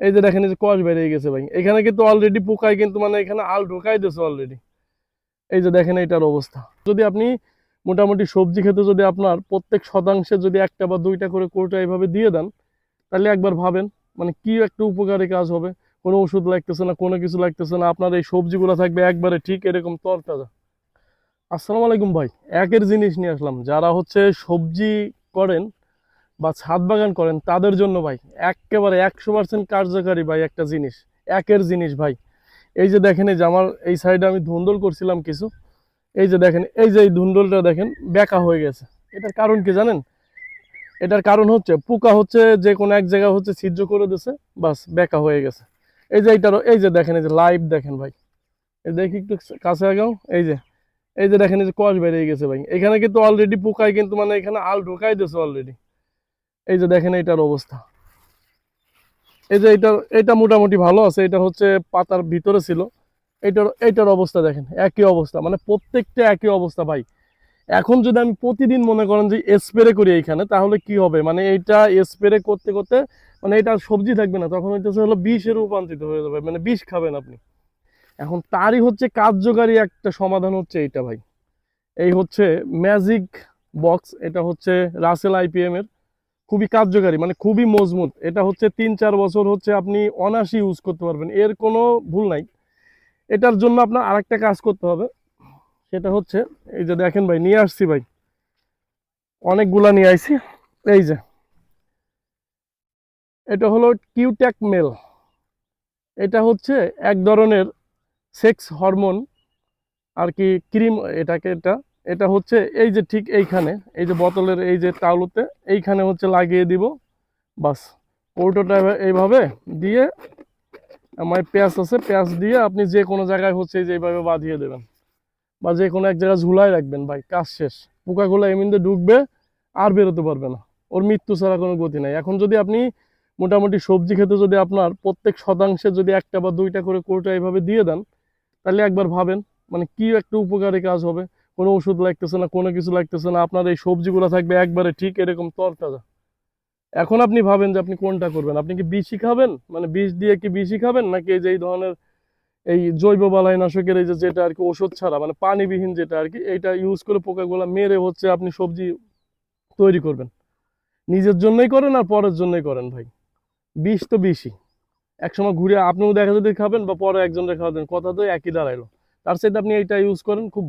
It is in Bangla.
এই যে দেখেন এই যে কষ বেরিয়ে গেছে ভাই, এখানে কিন্তু অলরেডি পোকায় কিন্তু মানে এখানে আল ঢোকাই দিয়েছে অলরেডি। এই যে দেখেন এইটার অবস্থা। যদি আপনি মোটামুটি সবজি খেতে যদি আপনার প্রত্যেক শতাংশে যদি একটা বা দুইটা করে কৌটা এইভাবে দিয়ে দেন, তাহলে একবার ভাবেন মানে কি একটা উপকারী কাজ হবে। কোনো ওষুধ লাগতেছে না, কোনো কিছু লাগতেছে না, আপনার এই সবজিগুলো থাকবে একবারে ঠিক এরকম তরতাজা। আসসালামু আলাইকুম ভাই। একের জিনিস নিয়ে আসলাম, যারা হচ্ছে সবজি করেন বা ছাদ বাগান করেন তাদের জন্য ভাই একেবারে 100% কার্যকারী ভাই একটা জিনিস, একের জিনিস ভাই। এই যে দেখেন এই যে আমার এই সাইডে আমি ধুন্দল করছিলাম কিছু, এই যে দেখেন এই যে এই ধুন্দলটা দেখেন বেঁকা হয়ে গেছে। এটার কারণ কি জানেন? এটার কারণ হচ্ছে পোকা হচ্ছে যে কোনো এক জায়গায় হচ্ছে ছিদ্র করে দিছে, বাস বেঁকা হয়ে গেছে। এই যে এইটারও এই যে দেখেন এই যে লাইভ দেখেন ভাই, এই দেখি একটু কাছে আগাও। এই যে দেখেন এই যে কষ বেরিয়ে গেছে ভাই, এখানে কিন্তু অলরেডি পোকায় কিন্তু মানে এখানে আল ঢোকাই দিয়েছে অলরেডি। এই যে দেখেন এইটার অবস্থা। এই যে এটা মোটামুটি ভালো আছে, এটা হচ্ছে পাতার ভিতরে ছিল। এইটার অবস্থা দেখেন একই অবস্থা, মানে প্রত্যেকটা একই অবস্থা ভাই। এখন যদি আমি প্রতিদিন মনে করেন যে স্প্রে করি এইখানে, তাহলে কি হবে মানে এইটা স্প্রে করতে করতে মানে এটা আর সবজি থাকবে না, তখন এটা হলো বিষে রূপান্তরিত হয়ে যাবে, মানে বিষ খাবেন আপনি। এখন তারই হচ্ছে কার্যকারী একটা সমাধান হচ্ছে এইটা ভাই। এই হচ্ছে ম্যাজিক বক্স, এটা হচ্ছে রাসেল আইপিএম এর, খুবই কার্যকারী মানে খুবই মজবুত। এটা হচ্ছে 3-4 বছর হচ্ছে আপনি অনায়াসে ইউজ করতে পারবেন, এর কোনো ভুল নাই। এটার জন্য আপনার আরেকটা কাজ করতে হবে, সেটা হচ্ছে এই যে দেখেন ভাই নিয়ে আসছি ভাই, অনেকগুলা নিয়ে আইছি। এই যে এটা হলো কিউটেক মেল, এটা হচ্ছে এক ধরনের সেক্স হরমোন আর কি ক্রিম। এটা এটা হচ্ছে এই যে ঠিক এইখানে এই যে বোতলের এই যে তালুতে এইখানে হচ্ছে লাগিয়ে দিব, বাস। কৌটোটা এইভাবে দিয়ে, আমার পেঁয়াজ আছে, পেঁয়াজ দিয়ে আপনি যে কোনো জায়গায় হচ্ছে এই যে এইভাবে বাঁধিয়ে দেবেন, বা যে কোনো এক জায়গায় ঝুলাই রাখবেন ভাই, কাজ শেষ। পোকাগুলো এমনিতে ঢুকবে আর বেরোতে পারবে না, ওর মৃত্যু ছাড়া কোনো গতি নাই। এখন যদি আপনি মোটামুটি সবজি খেতে যদি আপনার প্রত্যেক শতাংশে যদি একটা বা দুইটা করে কৌটা এইভাবে দিয়ে দেন, তাহলে একবার ভাবেন মানে কি একটা উপকারী কাজ হবে। কোনো ওষুধ লাগতেছে না, কোনো কিছু লাগতেছে না, আপনার এই সবজিগুলো থাকবে একবারে ঠিক এরকম তরতাজা। এখন আপনি ভাবেন যে আপনি কোনটা করবেন, আপনি কি বিষই খাবেন, মানে বিষ দিয়ে কি বিষই খাবেন, নাকি এই যে এই ধরনের এই জৈব বালাইনাশকের এই যে যেটা আর কি ওষুধ ছাড়া মানে পানিবিহীন যেটা আর কি, এইটা ইউজ করে পোকাগুলা মেরে হচ্ছে আপনি সবজি তৈরি করবেন। নিজের জন্যই করেন আর পরের জন্যই করেন ভাই, বিষ তো বিষই। একসময় ঘুরে আপনিও দেখা যদি খাবেন বা পরে একজনের খাওয়াবেন, কথা তো একই দাঁড়াইলো। তার সাথে আপনি এইটা ইউজ করেন, খুব